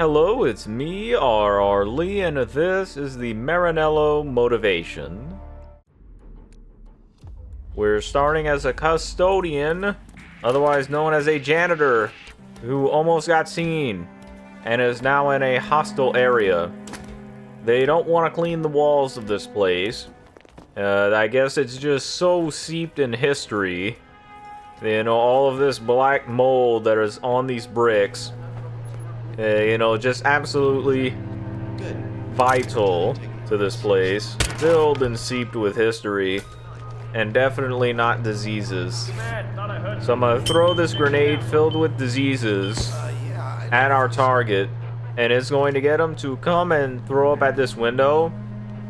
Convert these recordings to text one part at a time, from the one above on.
Hello, it's me, R.R. Lee, and this is the Marinello Motivation. We're starting as a custodian, otherwise known as a janitor, who almost got seen, and is now in a hostile area. They don't want to clean the walls of this place. I guess it's just so seeped in history. You know, all of this black mold that is on these bricks. You know, just absolutely vital to this place. Filled and seeped with history. And definitely not diseases. So I'm gonna throw this grenade filled with diseases at our target. And it's going to get them to come and throw up at this window.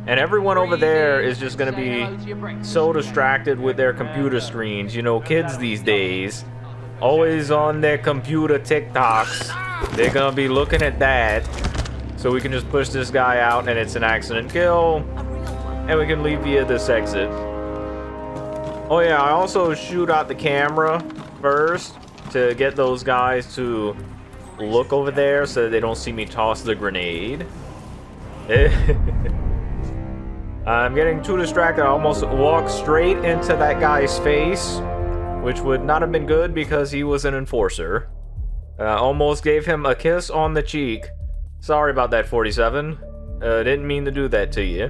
And everyone over there is just gonna be so distracted with their computer screens. You know, kids these days, always on their computer TikToks. They're gonna be looking at that. So we can just push this guy out and it's an accident kill. And we can leave via this exit. Oh yeah, I also shoot out the camera first to get those guys to look over there so that they don't see me toss the grenade. I'm getting too distracted. I almost walked straight into that guy's face, which would not have been good because he was an enforcer. Almost gave him a kiss on the cheek. Sorry about that, 47. Didn't mean to do that to you.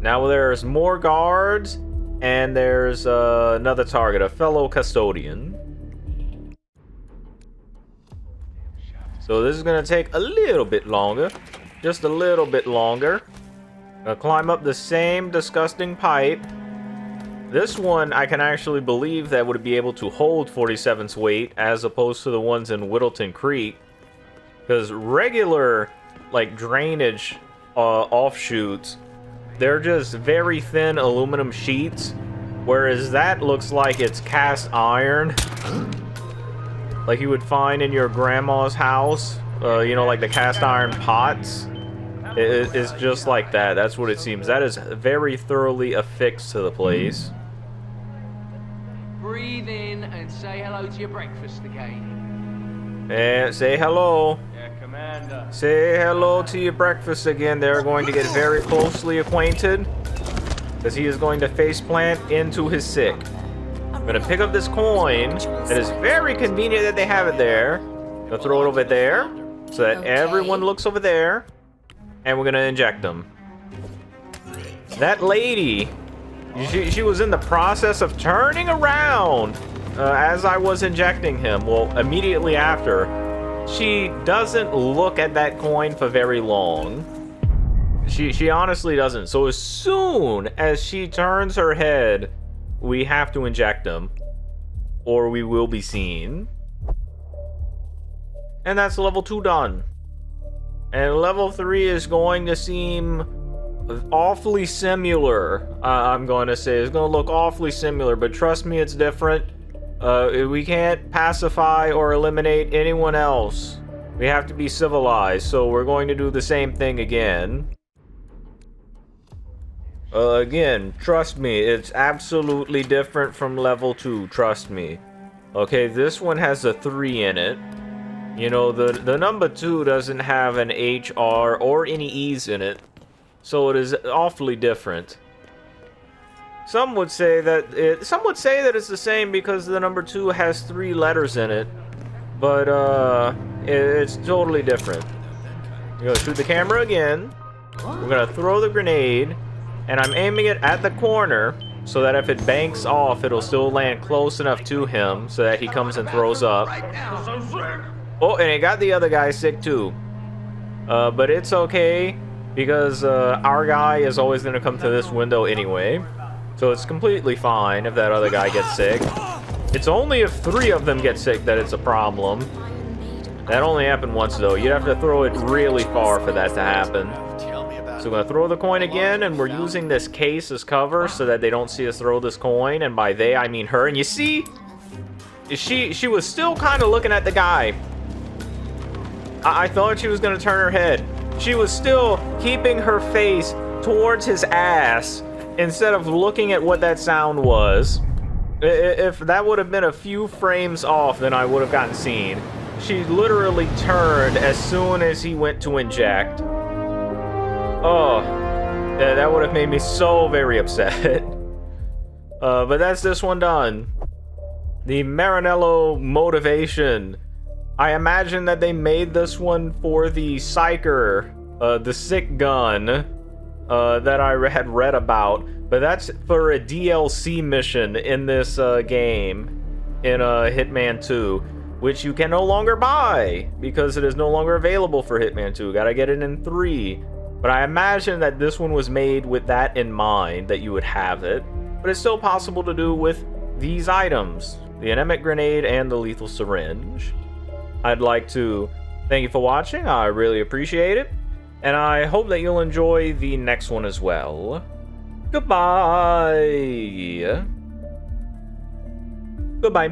Now there's more guards, and there's another target, a fellow custodian. So this is gonna take a little bit longer. Just a little bit longer. Climb up the same disgusting pipe. This one, I can actually believe that would be able to hold 47's weight as opposed to the ones in Whittleton Creek. Because regular, like, drainage offshoots, they're just very thin aluminum sheets. Whereas that looks like it's cast iron. Like you would find in your grandma's house. You know, like the cast iron pots. It's just like that. That's what it seems. That is very thoroughly affixed to the place. Breathe in and say hello to your breakfast again. And say hello. Yeah, Commander. Say hello to your breakfast again. They're going to get very closely acquainted. Because he is going to faceplant into his sick. I'm going to pick up this coin. It is very convenient that they have it there. I'm going to throw it over there. So that everyone looks over there. And we're going to inject them. That lady... She was in the process of turning around as I was injecting him. Well, immediately after. She doesn't look at that coin for very long. She honestly doesn't. So as soon as she turns her head, we have to inject him. Or we will be seen. And that's level 2 done. And level 3 is going to seem... awfully similar. I'm going to say it's going to look awfully similar, but trust me, it's different. We can't pacify or eliminate anyone else. We have to be civilized, so we're going to do the same thing again. Again, trust me, it's absolutely different from level 2, trust me. Okay, this one has a 3 in it. You know, the number 2 doesn't have an HR or any E's in it. So it is awfully different. Some would say that it's the same because the number 2 has 3 letters in it, but it's totally different. We're gonna shoot the camera again. We're gonna throw the grenade, and I'm aiming it at the corner so that if it banks off, it'll still land close enough to him so that he comes and throws up. Oh, and it got the other guy sick too. But it's okay. Because our guy is always going to come to this window anyway. So it's completely fine if that other guy gets sick. It's only if 3 of them get sick that it's a problem. That only happened once though. You'd have to throw it really far for that to happen. So we're going to throw the coin again, and we're using this case as cover so that they don't see us throw this coin. And by they, I mean her. And you see, she was still kind of looking at the guy. I thought she was going to turn her head. She was still keeping her face towards his ass instead of looking at what that sound was. If that would have been a few frames off, then I would have gotten seen. She literally turned as soon as he went to inject. Oh, yeah, that would have made me so very upset. But that's this one done. The Marinello Motivation. I imagine that they made this one for the Psyker, the sick gun, that I had read about. But that's for a DLC mission in this game, in Hitman 2, which you can no longer buy because it is no longer available for Hitman 2. Gotta get it in 3. But I imagine that this one was made with that in mind, that you would have it. But it's still possible to do with these items, the anemic grenade and the lethal syringe. I'd like to thank you for watching. I really appreciate it. And I hope that you'll enjoy the next one as well. Goodbye. Goodbye.